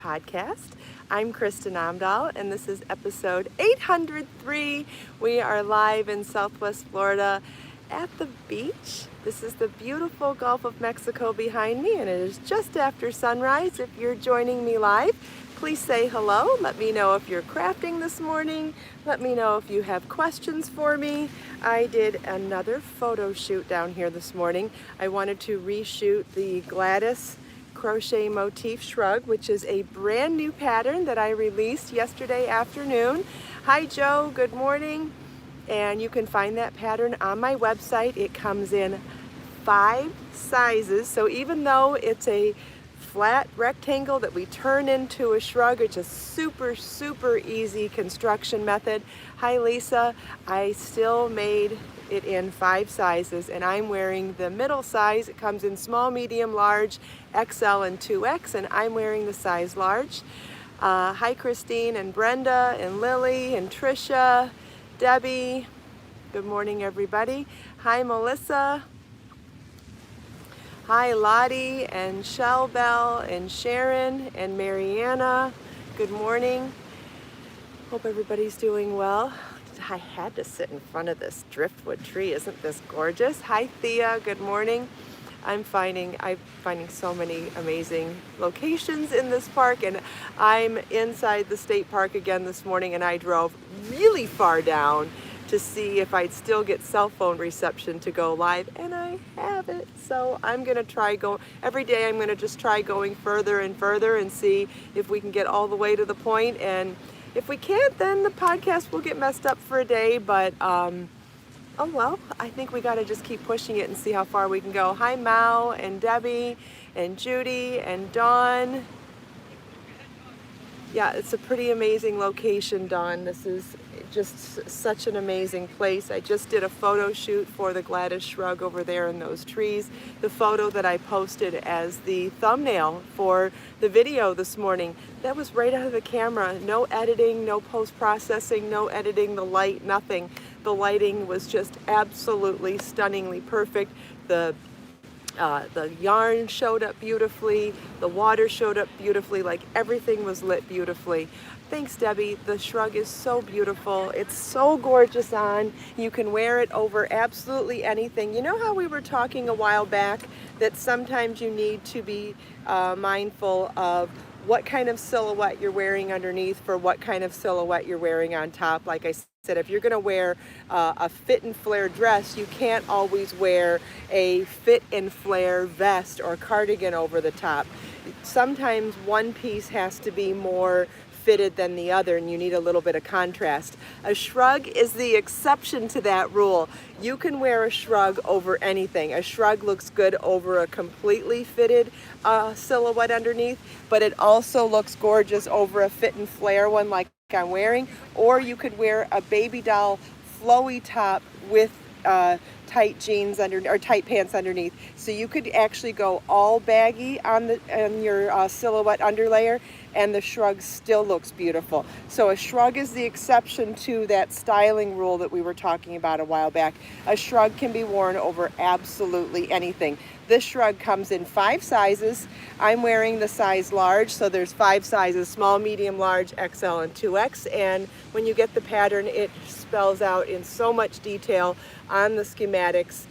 podcast. I'm Kristin Omdahl, and this is episode 803. We are live in Southwest Florida at the beach. This is the beautiful Gulf of Mexico behind me, and it is just after sunrise. If you're joining me live, please say hello. Let me know if you're crafting this morning. Let me know if you have questions for me. I did another photo shoot down here this morning. I wanted to reshoot the Gladys crochet motif shrug, which is a brand new pattern that I released yesterday afternoon. Hi Joe, good morning. And you can find that pattern on my website. It comes in 5 sizes. So even though it's a flat rectangle that we turn into a shrug, it's a super easy construction method. Hi Lisa, I still made it in 5 sizes, and I'm wearing the middle size. It comes in small, medium, large, XL, and 2X, and I'm wearing the size large. Hi Christine and Brenda and Lily and Trisha, Debbie, good morning everybody. Hi Melissa. Hi Lottie and Shell Bell and Sharon and Mariana. Good morning. Hope everybody's doing well. I had to sit in front of this driftwood tree. Isn't this gorgeous? Hi Thea, good morning. I'm finding so many amazing locations in this park, and I'm inside the state park again this morning, and I drove really far down to see if I'd still get cell phone reception to go live, and I have it. So I'm gonna try every day. I'm gonna just try going further and further and see if we can get all the way to the point. And if we can't, then the podcast will get messed up for a day, but oh well, I think we gotta just keep pushing it and see how far we can go. Hi Mao and Debbie and Judy and Dawn. Yeah, it's a pretty amazing location, Dawn. This is just such an amazing place. I just did a photo shoot for the Gladys shrug over there in those trees. The photo that I posted as the thumbnail for the video this morning, that was right out of the camera. No editing, no post-processing, no editing the light, nothing. The lighting was just absolutely stunningly perfect. The yarn showed up beautifully, the water showed up beautifully, like everything was lit beautifully. Thanks Debbie, the shrug is so beautiful. It's so gorgeous on. You can wear it over absolutely anything. You know how we were talking a while back that sometimes you need to be mindful of what kind of silhouette you're wearing underneath for what kind of silhouette you're wearing on top. Like I said, if you're going to wear a fit and flare dress, you can't always wear a fit and flare vest or cardigan over the top. Sometimes one piece has to be more fitted than the other, and you need a little bit of contrast. A shrug is the exception to that rule. You can wear a shrug over anything. A shrug looks good over a completely fitted silhouette underneath, but it also looks gorgeous over a fit and flare one like I'm wearing, or you could wear a baby doll flowy top with tight jeans or tight pants underneath. So you could actually go all baggy on your silhouette underlayer, and the shrug still looks beautiful. So a shrug is the exception to that styling rule that we were talking about a while back. A shrug can be worn over absolutely anything. This shrug comes in 5 sizes. I'm wearing the size large, so there's 5 sizes: small, medium, large, XL, and 2X. And when you get the pattern, it spells out in so much detail on the schematics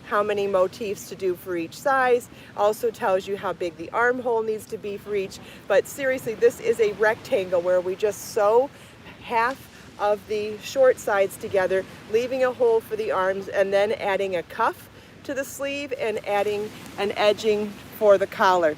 how many motifs to do for each size. Also tells you how big the armhole needs to be for each. But seriously, this is a rectangle where we just sew half of the short sides together, leaving a hole for the arms, and then adding a cuff to the sleeve and adding an edging for the collar.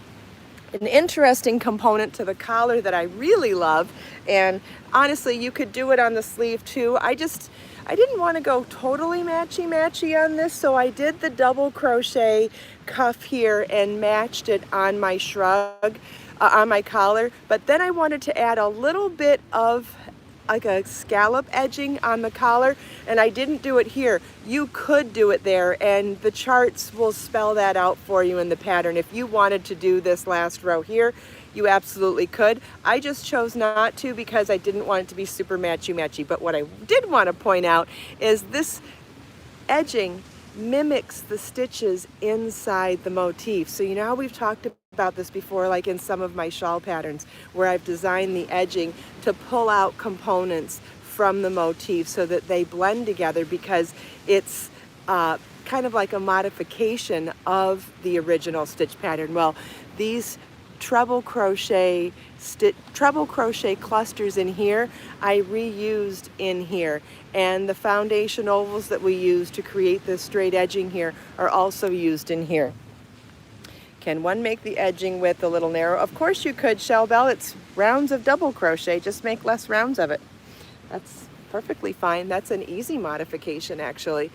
An interesting component to the collar that I really love, and honestly you could do it on the sleeve too. I didn't want to go totally matchy on this, so I did the double crochet cuff here and matched it on my shrug, on my collar. But then I wanted to add a little bit of like a scallop edging on the collar, and I didn't do it here. You could do it there, and the charts will spell that out for you in the pattern. If you wanted to do this last row here, you absolutely could. I just chose not to because I didn't want it to be super matchy. But what I did want to point out is this edging mimics the stitches inside the motif. So you know how we've talked about this before, like in some of my shawl patterns, where I've designed the edging to pull out components from the motif so that they blend together, because it's kind of like a modification of the original stitch pattern. Well, these treble crochet clusters in here, I reused in here, and the foundation ovals that we use to create this straight edging here are also used in here. Can one make the edging width a little narrow? Of course you could, Shell Bell. It's rounds of double crochet, just make less rounds of it. That's perfectly fine. That's an easy modification, actually.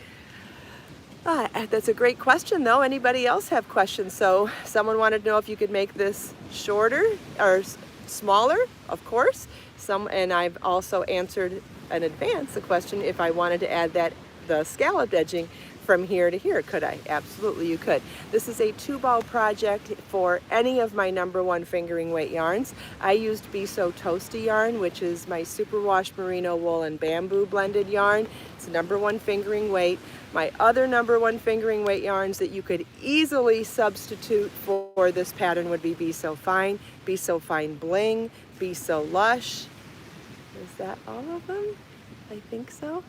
That's a great question, though. Anybody else have questions? So someone wanted to know if you could make this shorter or smaller, of course. And I've also answered in advance the question if I wanted to add the scalloped edging from here to here. Could I? Absolutely, you could. This is a 2-ball project for any of my #1 fingering weight yarns. I used Be So Toasty yarn, which is my superwash merino wool and bamboo blended yarn. It's #1 fingering weight. My other #1 fingering weight yarns that you could easily substitute for this pattern would be So Fine Bling, Be So Lush. Is that all of them? I think so.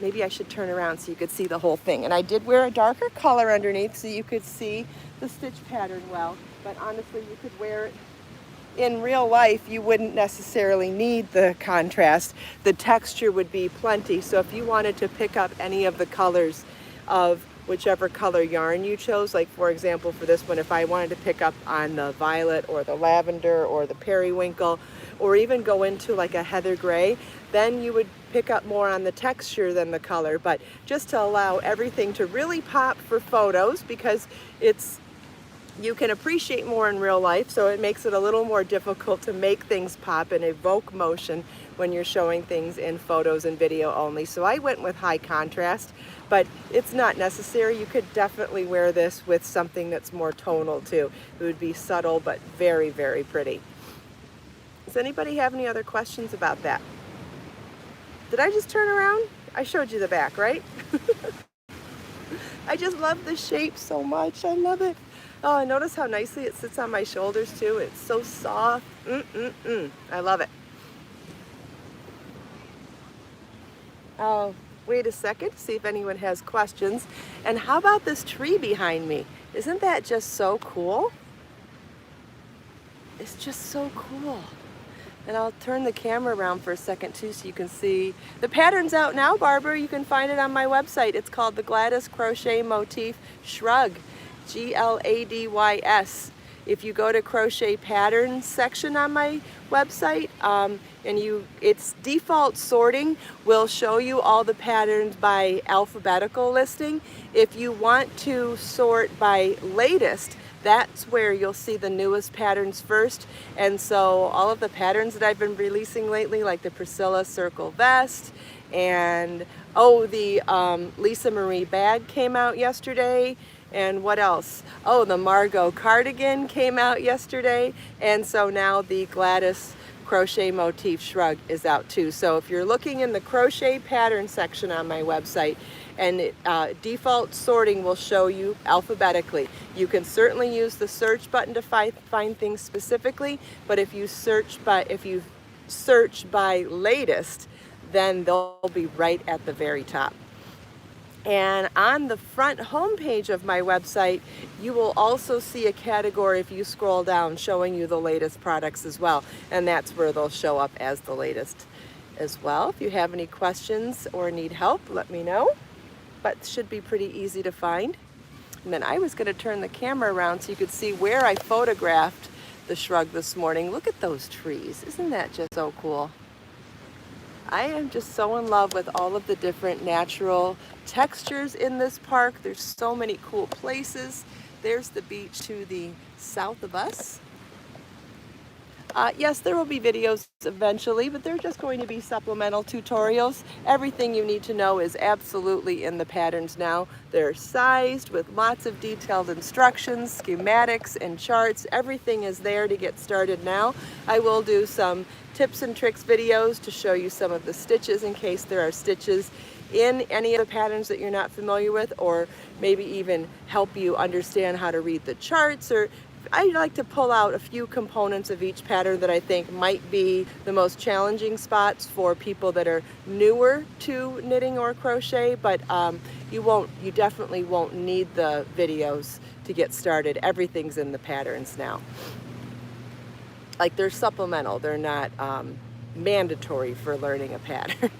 Maybe I should turn around so you could see the whole thing. And I did wear a darker color underneath so you could see the stitch pattern well. But honestly, you could wear it in real life. You wouldn't necessarily need the contrast. The texture would be plenty. So if you wanted to pick up any of the colors of whichever color yarn you chose, like for example for this one, if I wanted to pick up on the violet or the lavender or the periwinkle, or even go into like a heather gray, then you would pick up more on the texture than the color. But just to allow everything to really pop for photos, because you can appreciate more in real life, so it makes it a little more difficult to make things pop and evoke motion when you're showing things in photos and video only. So I went with high contrast, but it's not necessary. You could definitely wear this with something that's more tonal too. It would be subtle but very, very pretty. Does anybody have any other questions about that? Did I just turn around? I showed you the back, right? I just love the shape so much. I love it. Oh, and notice how nicely it sits on my shoulders too. It's so soft. I love it. Oh, wait a second, see if anyone has questions. And how about this tree behind me? Isn't that just so cool? It's just so cool. And I'll turn the camera around for a second too so you can see. The pattern's out now, Barbara. You can find it on my website. It's called the Gladys Crochet Motif Shrug, GLADYS. If you go to crochet patterns section on my website, its default sorting will show you all the patterns by alphabetical listing. If you want to sort by latest, that's where you'll see the newest patterns first. And so all of the patterns that I've been releasing lately, like the Priscilla Circle Vest, and the Lisa Marie bag came out yesterday. And what else? Oh, the Margot cardigan came out yesterday. And so now the Gladys Crochet Motif Shrug is out too. So if you're looking in the crochet pattern section on my website, and default sorting will show you alphabetically. You can certainly use the search button to find things specifically, but if you search by latest, then they'll be right at the very top. And on the front home page of my website, you will also see a category, if you scroll down, showing you the latest products as well. And that's where they'll show up as the latest as well. If you have any questions or need help, let me know. But it should be pretty easy to find. And then I was going to turn the camera around so you could see where I photographed the shrug this morning. Look at those trees. Isn't that just so cool? I am just so in love with all of the different natural textures in this park. There's so many cool places. There's the beach to the south of us. Yes, there will be videos eventually, but they're just going to be supplemental tutorials. Everything you need to know is absolutely in the patterns now. They're sized with lots of detailed instructions, schematics, and charts. Everything is there to get started now. I will do some tips and tricks videos to show you some of the stitches in case there are stitches in any of the patterns that you're not familiar with, or maybe even help you understand how to read the charts. Or I like to pull out a few components of each pattern that I think might be the most challenging spots for people that are newer to knitting or crochet, but you definitely won't need the videos to get started. Everything's in the patterns now. Like, they're supplemental, they're not mandatory for learning a pattern.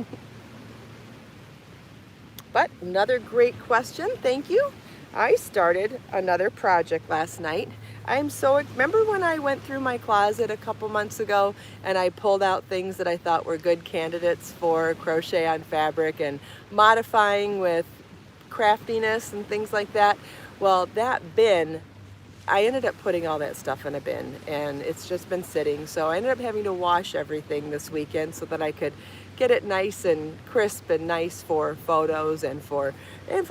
But another great question, thank you. I started another project last night. Remember when I went through my closet a couple months ago and I pulled out things that I thought were good candidates for crochet on fabric and modifying with craftiness and things like that? Well, that bin, I ended up putting all that stuff in a bin, and it's just been sitting. So I ended up having to wash everything this weekend so that I could get it nice and crisp and nice for photos and for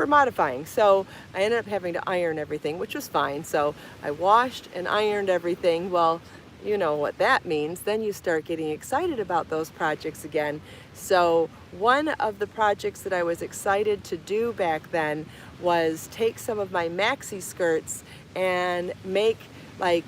modifying. So I ended up having to iron everything, which was fine. So I washed and ironed everything. Well, you know what that means. Then you start getting excited about those projects again. So one of the projects that I was excited to do back then was take some of my maxi skirts and make, like,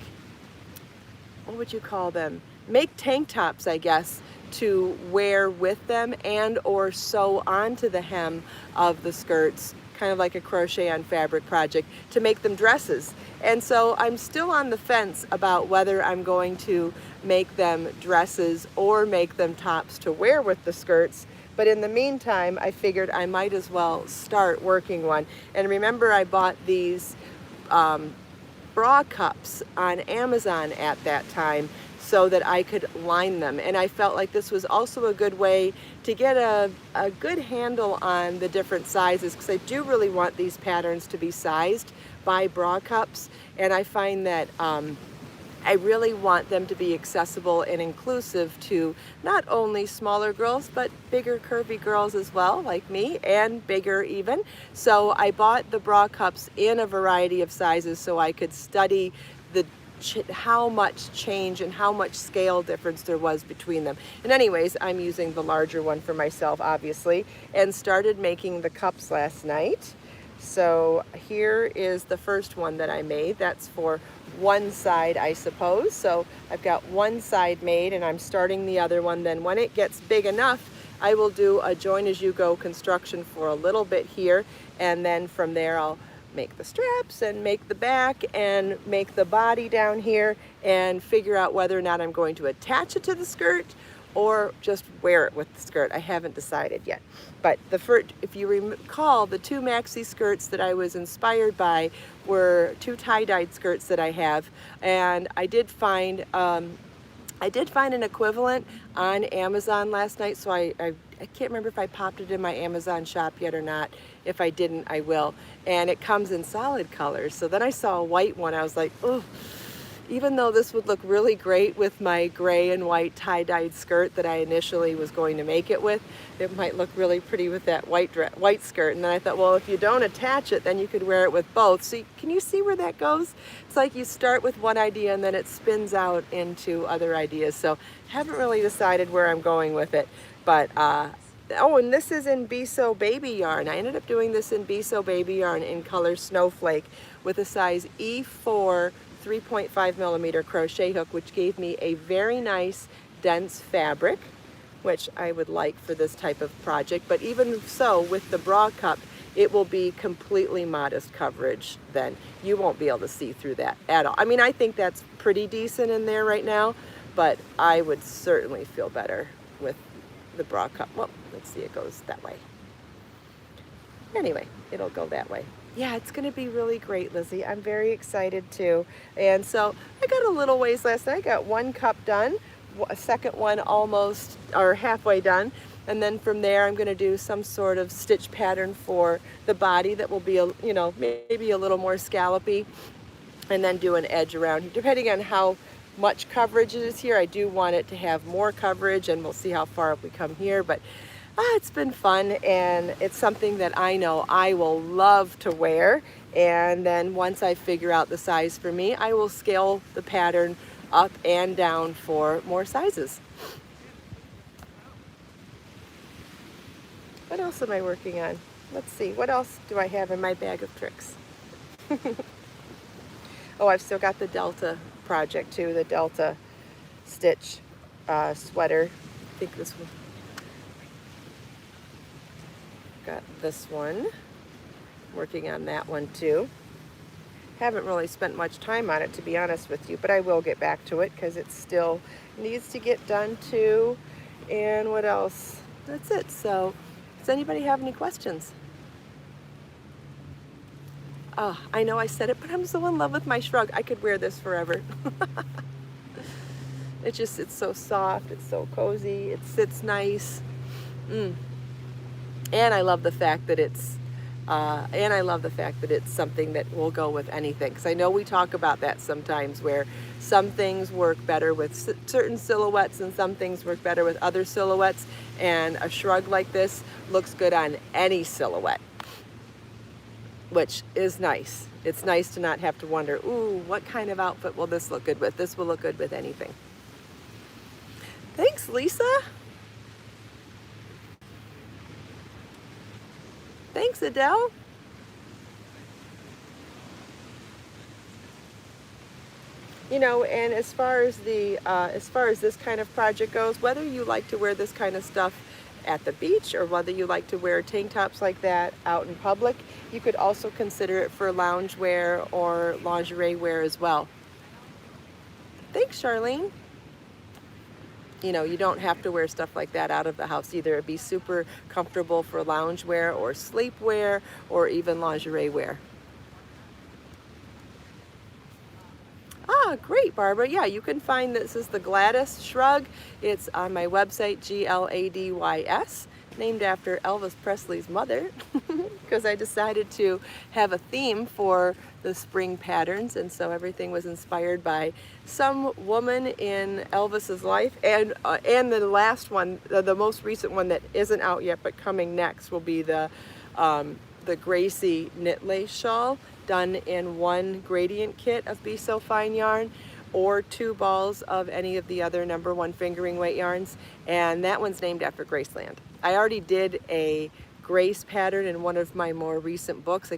what would you call them? Make tank tops, I guess, to wear with them and or sew onto the hem of the skirts, kind of like a crochet on fabric project, to make them dresses. And so I'm still on the fence about whether I'm going to make them dresses or make them tops to wear with the skirts. But in the meantime, I figured I might as well start working one. And remember, I bought these bra cups on Amazon at that time so that I could line them. And I felt like this was also a good way to get a good handle on the different sizes, because I do really want these patterns to be sized by bra cups. And I find that I really want them to be accessible and inclusive to not only smaller girls, but bigger curvy girls as well, like me, and bigger even. So I bought the bra cups in a variety of sizes so I could study how much change and how much scale difference there was between them. And anyways, I'm using the larger one for myself, obviously, and started making the cups last night. So here is the first one that I made. That's for one side, I suppose. So I've got one side made and I'm starting the other one. Then when it gets big enough, I will do a join as you go construction for a little bit here, and then from there I'll make the straps and make the back and make the body down here and figure out whether or not I'm going to attach it to the skirt or just wear it with the skirt. I haven't decided yet. But if you recall, the two maxi skirts that I was inspired by were two tie-dyed skirts that I have, and I did find an equivalent on Amazon last night, so I can't remember if I popped it in my Amazon shop yet or not. If I didn't, I will. And it comes in solid colors. So then I saw a white one. I was like, oh, even though this would look really great with my gray and white tie-dyed skirt that I initially was going to make it with, it might look really pretty with that white skirt. And then I thought, well, if you don't attach it, then you could wear it with both. So can you see where that goes? It's like you start with one idea and then it spins out into other ideas. So haven't really decided where I'm going with it. But oh, and this is in Biso Baby yarn. I ended up doing this in Biso Baby yarn in color Snowflake with a size E4 3.5 millimeter crochet hook, which gave me a very nice dense fabric, which I would like for this type of project. But even so, with the bra cup, it will be completely modest coverage then. You won't be able to see through that at all. I mean, I think that's pretty decent in there right now, but I would certainly feel better with the bra cup. Well, let's see, it goes that way. Anyway, it'll go that way. Yeah, it's going to be really great, Lizzie. I'm very excited too. And so I got a little ways last night. I got one cup done, a second one almost or halfway done. And then from there, I'm going to do some sort of stitch pattern for the body that will be, you know, maybe a little more scallopy, and then do an edge around, depending on how much coverage it is here. I do want it to have more coverage, and we'll see how far up we come here. But it's been fun, and it's something that I know I will love to wear. And then once I figure out the size for me, I will scale the pattern up and down for more sizes. What else am I working on? Let's see, what else do I have in my bag of tricks? Oh, I've still got the Delta project too, the Delta stitch sweater. I think this one. Got this one. Working on that one too. Haven't really spent much time on it, to be honest with you, but I will get back to it because it still needs to get done too. And what else? That's it. So does anybody have any questions? Oh, I know I said it, but I'm so in love with my shrug. I could wear this forever. It's so soft, it's so cozy, it sits nice. And I love the fact that it's something that will go with anything. Because I know we talk about that sometimes, where some things work better with certain silhouettes and some things work better with other silhouettes. And a shrug like this looks good on any silhouette, which is nice. It's nice to not have to wonder, ooh, what kind of outfit will this look good with? This will look good with anything. Thanks, Lisa. Thanks, Adele. You know, and as far as this kind of project goes, whether you like to wear this kind of stuff at the beach or whether you like to wear tank tops like that out in public, you could also consider it for lounge wear or lingerie wear as well. Thanks, Charlene. You know, you don't have to wear stuff like that out of the house either. It'd be super comfortable for lounge wear or sleep wear or even lingerie wear. Ah, great, Barbara. Yeah, you can find this is the Gladys shrug. It's on my website, GLADYS, named after Elvis Presley's mother, because I decided to have a theme for the spring patterns, and so everything was inspired by some woman in Elvis's life. And the last one, the most recent one that isn't out yet but coming next, will be the Gracie knit lace shawl, done in one gradient kit of Be So Fine yarn or 2 balls of any of the other #1 fingering weight yarns, and that one's named after Graceland. I already did a Grace pattern in one of my more recent books. I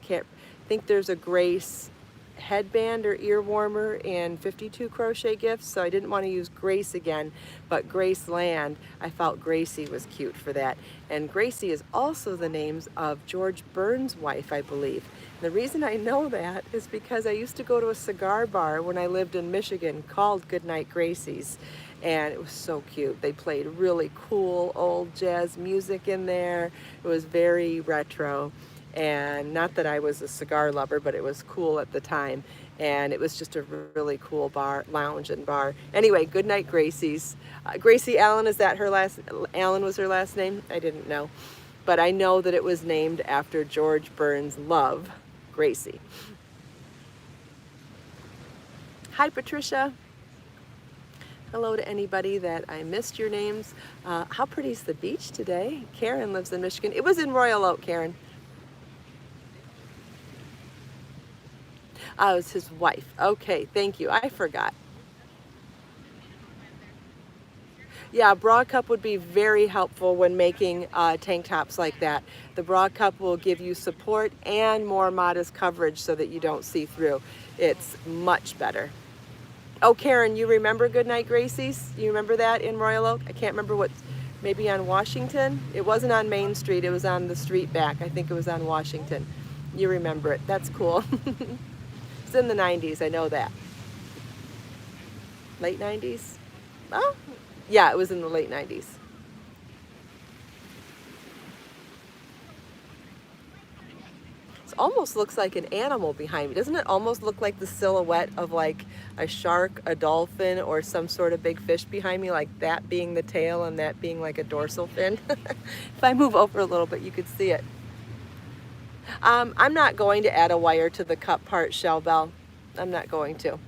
think there's a Grace headband or ear warmer in 52 crochet gifts, so I didn't want to use Grace again, but Graceland, I felt Gracie was cute for that. And Gracie is also the names of George Burns' wife, I believe. The reason I know that is because I used to go to a cigar bar when I lived in Michigan called Goodnight Gracie's, and it was so cute. They played really cool old jazz music in there. It was very retro. And not that I was a cigar lover, but it was cool at the time. And it was just a really cool bar, lounge and bar. Anyway, Goodnight Gracie's. Gracie Allen, Allen was her last name? I didn't know. But I know that it was named after George Burns' love, Gracie. Hi, Patricia. Hello to anybody that I missed your names. How pretty is the beach today? Karen lives in Michigan. It was in Royal Oak, Karen. Oh, it was his wife. Okay, thank you. I forgot. Yeah, bra cup would be very helpful when making tank tops like that. The bra cup will give you support and more modest coverage so that you don't see through. It's much better. Oh, Karen, you remember Goodnight Gracie's? You remember that in Royal Oak? I can't remember what, maybe on Washington? It wasn't on Main Street, it was on the street back. I think it was on Washington. You remember it. That's cool. It's in the 90s, I know that. Late 90s? Oh, yeah, it was in the late 90s. It almost looks like an animal behind me. Doesn't it almost look like the silhouette of like a shark, a dolphin, or some sort of big fish behind me, like that being the tail and that being like a dorsal fin? If I move over a little bit, you could see it. I'm not going to add a wire to the cup part, Shell Bell. I'm not going to.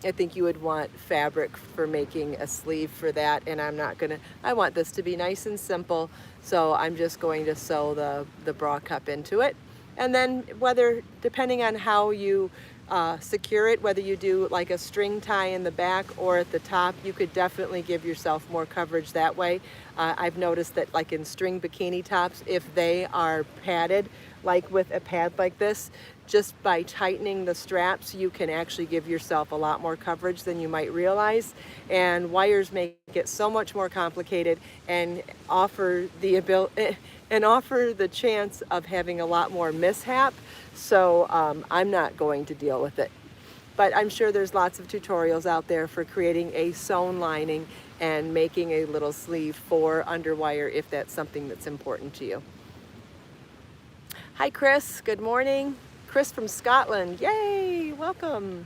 I think you would want fabric for making a sleeve for that, and I'm not gonna, I want this to be nice and simple, so I'm just going to sew the bra cup into it. And then depending on how you secure it, whether you do like a string tie in the back or at the top, you could definitely give yourself more coverage that way. I've noticed that like in string bikini tops, if they are padded, like with a pad like this, just by tightening the straps, you can actually give yourself a lot more coverage than you might realize. And wires make it so much more complicated and offer the chance of having a lot more mishap. So I'm not going to deal with it. But I'm sure there's lots of tutorials out there for creating a sewn lining and making a little sleeve for underwire if that's something that's important to you. Hi Chris, good morning. Chris from Scotland, yay, welcome.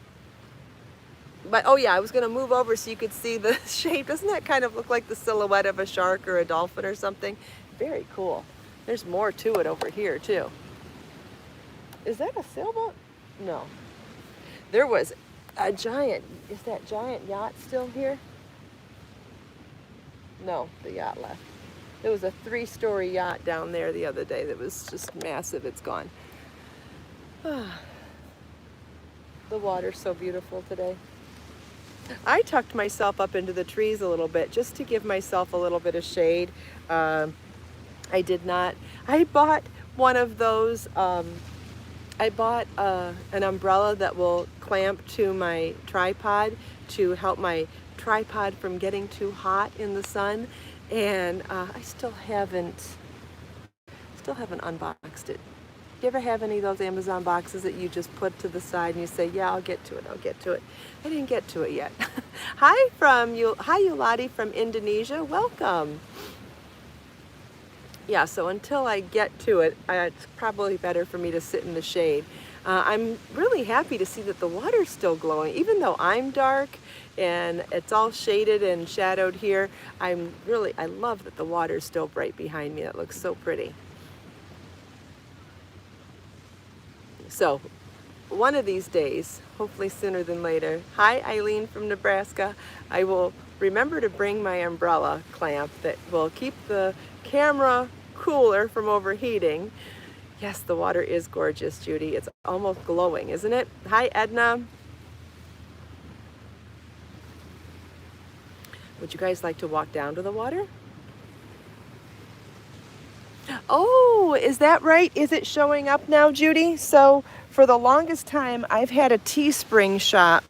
But oh yeah, I was gonna move over so you could see the shape. Doesn't that kind of look like the silhouette of a shark or a dolphin or something? Very cool. There's more to it over here too. Is that a sailboat? No. There was a giant, is that giant yacht still here? No, the yacht left. There was a 3-story yacht down there the other day that was just massive. It's gone. The water's so beautiful today. I tucked myself up into the trees a little bit just to give myself a little bit of shade. I bought one of those, I bought an umbrella that will clamp to my tripod to help my tripod from getting too hot in the sun. And I still haven't unboxed it. You ever have any of those Amazon boxes that you just put to the side and you say, yeah, I'll get to it. I didn't get to it yet. Hi Yuladi from Indonesia, welcome. Yeah, so until I get to it, it's probably better for me to sit in the shade. I'm really happy to see that the water's still glowing, even though I'm dark and it's all shaded and shadowed here. I love that the water's still bright behind me. That looks so pretty. So one of these days, hopefully sooner than later, hi Eileen from Nebraska, I will remember to bring my umbrella clamp that will keep the camera cooler from overheating. Yes, the water is gorgeous, Judy. It's almost glowing, isn't it? Hi, Edna. Would you guys like to walk down to the water? Oh, is that right? Is it showing up now, Judy? So for the longest time, I've had a Teespring shop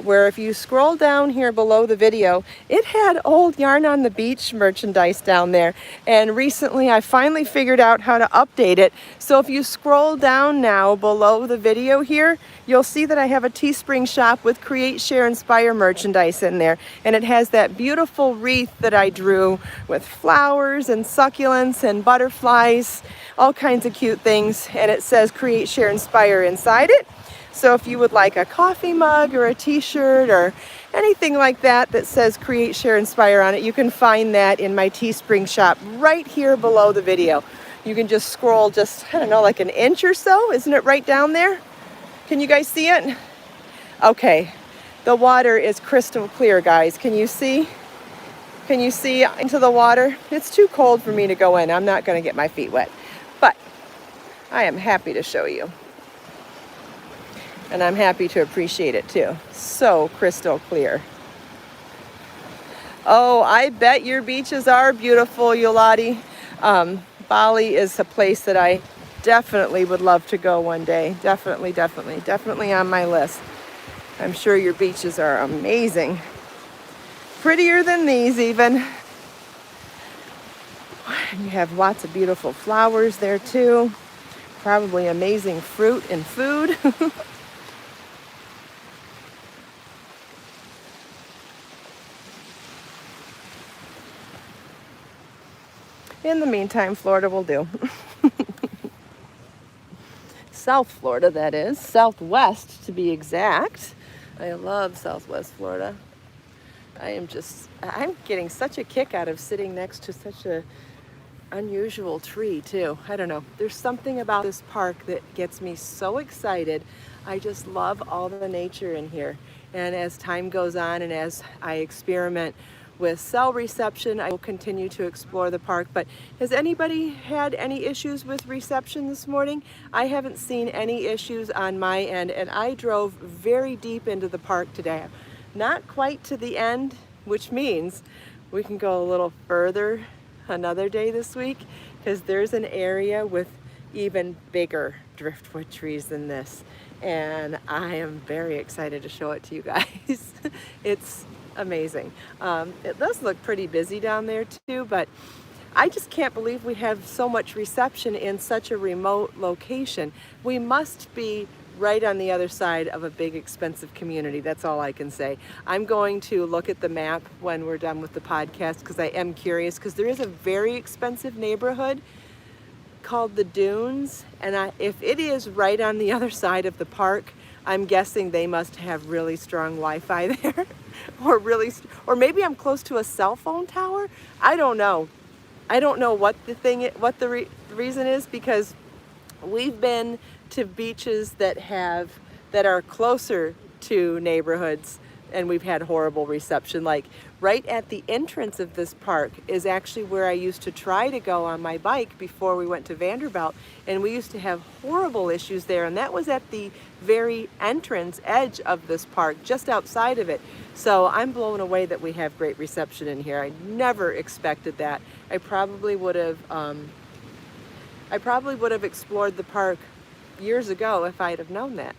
where if you scroll down here below the video, it had old Yarn on the Beach merchandise down there. And recently I finally figured out how to update it. So if you scroll down now below the video here, you'll see that I have a Teespring shop with Create, Share, Inspire merchandise in there. And it has that beautiful wreath that I drew with flowers and succulents and butterflies, all kinds of cute things. And it says Create, Share, Inspire inside it. So if you would like a coffee mug or a t-shirt or anything like that that says Create, Share, Inspire on it, you can find that in my Teespring shop right here below the video. You can just scroll just, I don't know, like an inch or so. Isn't it right down there? Can you guys see it? Okay, the water is crystal clear, guys. Can you see? Can you see into the water? It's too cold for me to go in. I'm not going to get my feet wet, but I am happy to show you. And I'm happy to appreciate it too. So crystal clear. Oh, I bet your beaches are beautiful, Yuladi. Bali is a place that I definitely would love to go one day. Definitely on my list. I'm sure your beaches are amazing. Prettier than these even. You have lots of beautiful flowers there too. Probably amazing fruit and food. In the meantime, Florida will do. South Florida, that is. Southwest, to be exact. I love Southwest Florida. I'm getting such a kick out of sitting next to such a unusual tree, too. I don't know. There's something about this park that gets me so excited. I just love all the nature in here. And as time goes on and as I experiment with cell reception. I will continue to explore the park, but has anybody had any issues with reception this morning? I haven't seen any issues on my end, and I drove very deep into the park today. Not quite to the end, which means we can go a little further another day this week, because there's an area with even bigger driftwood trees than this, and I am very excited to show it to you guys. It's amazing. It does look pretty busy down there too, but I just can't believe we have so much reception in such a remote location. We must be right on the other side of a big expensive community. That's all I can say. I'm going to look at the map when we're done with the podcast, because I am curious, because there is a very expensive neighborhood called the Dunes, and if it is right on the other side of the park, I'm guessing they must have really strong Wi-Fi there, or maybe I'm close to a cell phone tower. I don't know. I don't know what the reason is, because we've been to beaches that are closer to neighborhoods, and we've had horrible reception. Like right at the entrance of this park is actually where I used to try to go on my bike before we went to Vanderbilt, and we used to have horrible issues there, and that was at the very entrance edge of this park, just outside of it. So I'm blown away that we have great reception in here. I never expected that. I probably would have explored the park years ago if I'd have known that.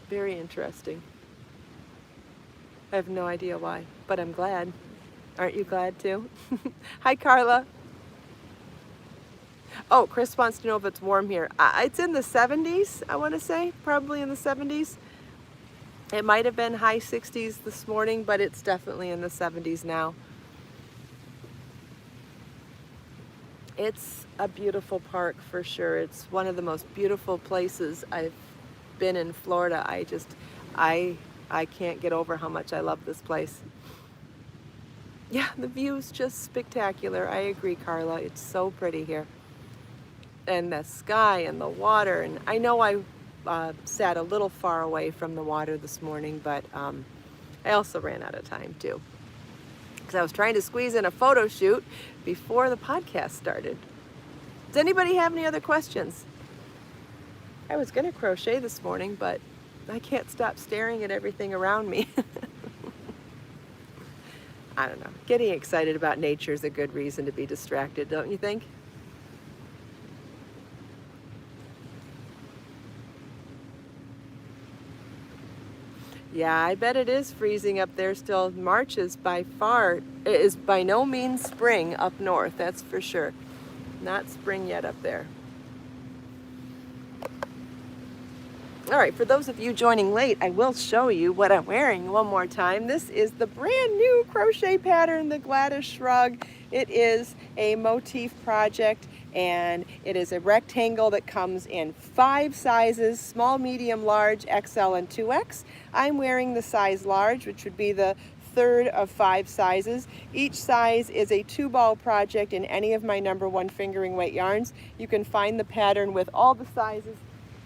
Very interesting. I have no idea why, but I'm glad. Aren't you glad too? Hi, Carla. Oh, Chris wants to know if it's warm here. It's in the 70s, I want to say, probably in the 70s. It might have been high 60s this morning, but it's definitely in the 70s now. It's a beautiful park for sure. It's one of the most beautiful places I've been in Florida. I can't get over how much I love this place. Yeah, the view's just spectacular. I agree, Carla. It's so pretty here. And the sky and the water. And I know I sat a little far away from the water this morning, but I also ran out of time too, because I was trying to squeeze in a photo shoot before the podcast started. Does anybody have any other questions? I was going to crochet this morning, but I can't stop staring at everything around me. I don't know. Getting excited about nature is a good reason to be distracted, don't you think? Yeah, I bet it is freezing up there still. March is by no means spring up north, that's for sure. Not spring yet up there. All right, for those of you joining late, I will show you what I'm wearing one more time. This is the brand new crochet pattern, the Gladys Shrug. It is a motif project, and it is a rectangle that comes in 5 sizes: small, medium, large, XL, and 2X. I'm wearing the size large, which would be the third of 5 sizes. Each size is a 2-ball project in any of my #1 fingering weight yarns. You can find the pattern with all the sizes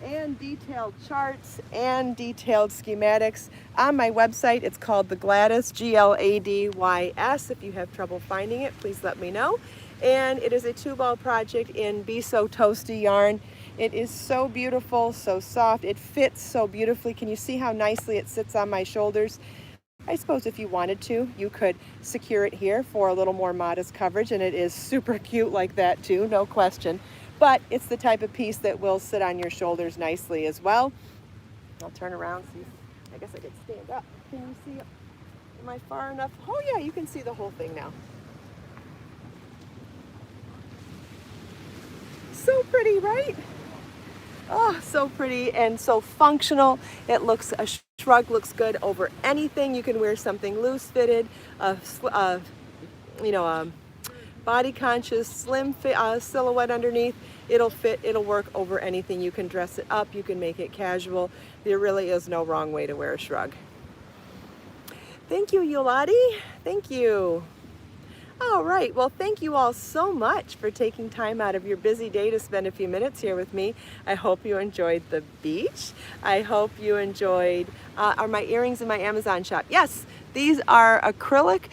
and detailed charts and detailed schematics on my website. It's called the Gladys, GLADYS. If you have trouble finding it, please let me know. And it is a 2-ball project in Be So Toasty yarn. It is so beautiful, so soft. It fits so beautifully. Can you see how nicely it sits on my shoulders? I suppose if you wanted to, you could secure it here for a little more modest coverage, and it is super cute like that too, no question. But it's the type of piece that will sit on your shoulders nicely as well. I'll turn around, see. I guess I could stand up. Can you see? Am I far enough? Oh yeah, you can see the whole thing now. So pretty, right? Oh, so pretty and so functional. It looks, a shrug looks good over anything. You can wear something loose fitted, body conscious, slim fit, silhouette underneath. It'll fit, it'll work over anything. You can dress it up, you can make it casual. There really is no wrong way to wear a shrug. Thank you, Yolati. Thank you. All right, well, thank you all so much for taking time out of your busy day to spend a few minutes here with me. I hope you enjoyed the beach. I hope you enjoyed, are my earrings in my Amazon shop? Yes, these are acrylic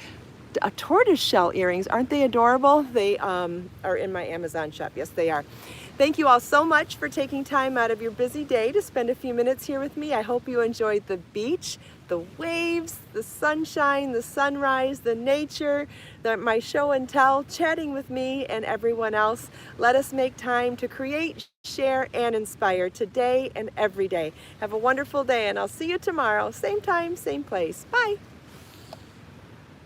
tortoiseshell earrings. Aren't they adorable? They are in my Amazon shop. Yes, they are. Thank you all so much for taking time out of your busy day to spend a few minutes here with me. I hope you enjoyed the beach, the waves, the sunshine, the sunrise, the nature, my show and tell, chatting with me and everyone else. Let us make time to create, share, and inspire today and every day. Have a wonderful day, and I'll see you tomorrow. Same time, same place. Bye.